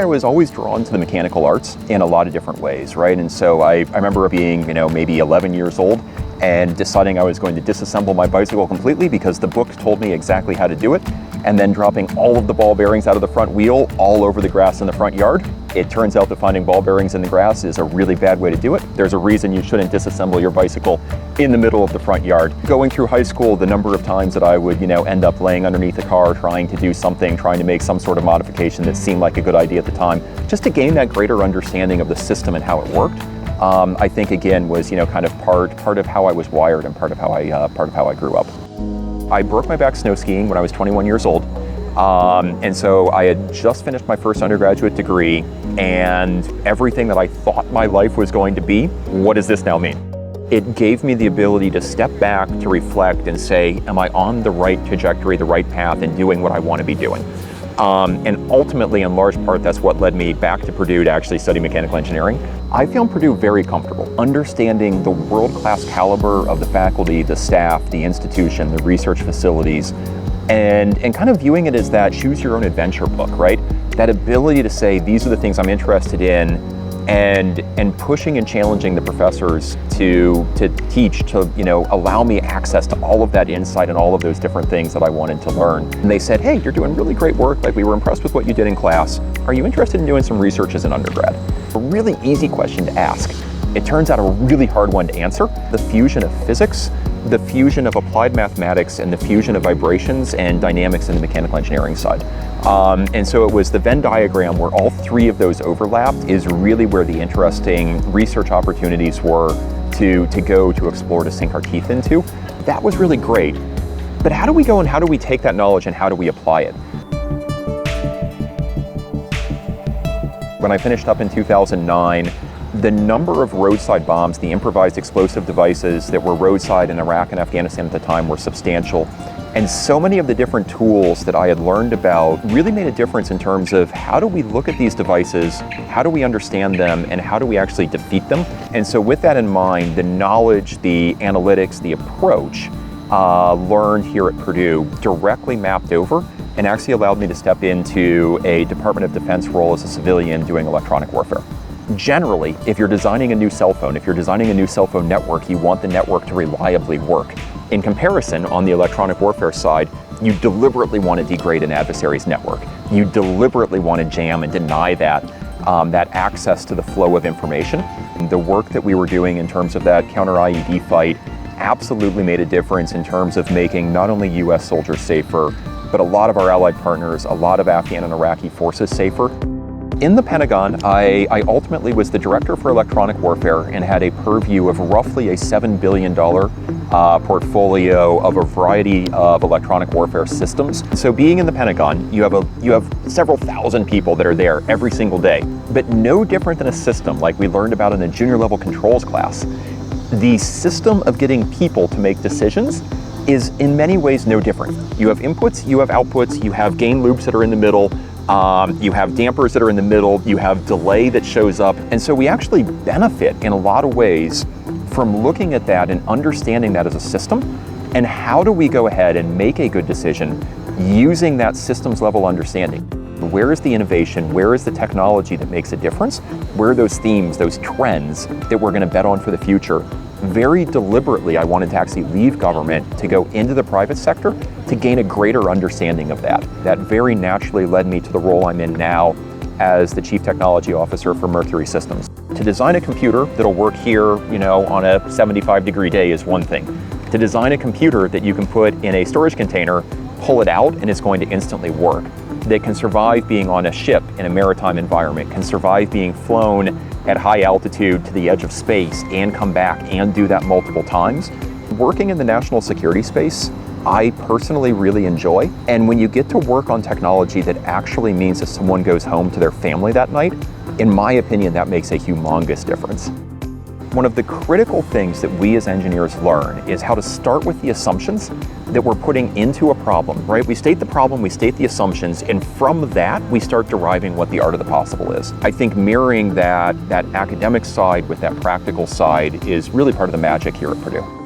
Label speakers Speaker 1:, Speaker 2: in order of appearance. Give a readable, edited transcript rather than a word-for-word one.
Speaker 1: I was always drawn to the mechanical arts in a lot of different ways, right? And so I remember being, maybe 11 years old and deciding I was going to disassemble my bicycle completely because the book told me exactly how to do it, and then dropping all of the ball bearings out of the front wheel all over the grass in the front yard. It turns out that finding ball bearings in the grass is a really bad way to do it. There's a reason you shouldn't disassemble your bicycle in the middle of the front yard. Going through high school, the number of times that I would, end up laying underneath a car trying to do something, trying to make some sort of modification that seemed like a good idea at the time, just to gain that greater understanding of the system and how it worked, I think again was, kind of part of how I was wired and part of how I grew up. I broke my back snow skiing when I was 21 years old. And so I had just finished my first undergraduate degree, and everything that I thought my life was going to be, what does this now mean? It gave me the ability to step back, to reflect and say, am I on the right trajectory, the right path, and doing what I want to be doing? And ultimately, in large part, that's what led me back to Purdue to actually study mechanical engineering. I found Purdue very comfortable, understanding the world-class caliber of the faculty, the staff, the institution, the research facilities, and kind of viewing it as that choose your own adventure book, right? That ability to say, these are the things I'm interested in, and pushing and challenging the professors to teach, to allow me access to all of that insight and all of those different things that I wanted to learn. And they said, hey, you're doing really great work, like we were impressed with what you did in class. Are you interested in doing some research as an undergrad? A really easy question to ask. It turns out a really hard one to answer. The fusion of physics, the fusion of applied mathematics, and the fusion of vibrations and dynamics in the mechanical engineering side. And so it was the Venn diagram where all three of those overlapped is really where the interesting research opportunities were to go to explore, to sink our teeth into. That was really great. But how do we go and how do we take that knowledge and how do we apply it? When I finished up in 2009, the number of roadside bombs, the improvised explosive devices that were roadside in Iraq and Afghanistan at the time were substantial. And so many of the different tools that I had learned about really made a difference in terms of how do we look at these devices, how do we understand them, and how do we actually defeat them? And so with that in mind, the knowledge, the analytics, the approach learned here at Purdue directly mapped over and actually allowed me to step into a Department of Defense role as a civilian doing electronic warfare. Generally, if you're designing a new cell phone, if you're designing a new cell phone network, you want the network to reliably work. In comparison, on the electronic warfare side, you deliberately want to degrade an adversary's network. You deliberately want to jam and deny that access to the flow of information. And the work that we were doing in terms of that counter-IED fight absolutely made a difference in terms of making not only US soldiers safer, but a lot of our allied partners, a lot of Afghan and Iraqi forces safer. In the Pentagon, I ultimately was the director for electronic warfare and had a purview of roughly a $7 billion portfolio of a variety of electronic warfare systems. So being in the Pentagon, you have several thousand people that are there every single day, but no different than a system like we learned about in a junior level controls class. The system of getting people to make decisions is in many ways no different. You have inputs, you have outputs, you have gain loops that are in the middle, you have dampers that are in the middle, you have delay that shows up. And so we actually benefit in a lot of ways from looking at that and understanding that as a system, and how do we go ahead and make a good decision using that systems level understanding. Where is the innovation? Where is the technology that makes a difference? Where are those themes, those trends that we're going to bet on for the future? Very deliberately, I wanted to actually leave government to go into the private sector to gain a greater understanding of that. That very naturally led me to the role I'm in now as the Chief Technology Officer for Mercury Systems. To design a computer that'll work here, on a 75-degree day is one thing. To design a computer that you can put in a storage container, pull it out, and it's going to instantly work. That can survive being on a ship in a maritime environment, can survive being flown at high altitude to the edge of space and come back and do that multiple times. Working in the national security space, I personally really enjoy. And when you get to work on technology that actually means that someone goes home to their family that night, in my opinion, that makes a humongous difference. One of the critical things that we as engineers learn is how to start with the assumptions that we're putting into a problem, right? We state the problem, we state the assumptions, and from that, we start deriving what the art of the possible is. I think mirroring that academic side with that practical side is really part of the magic here at Purdue.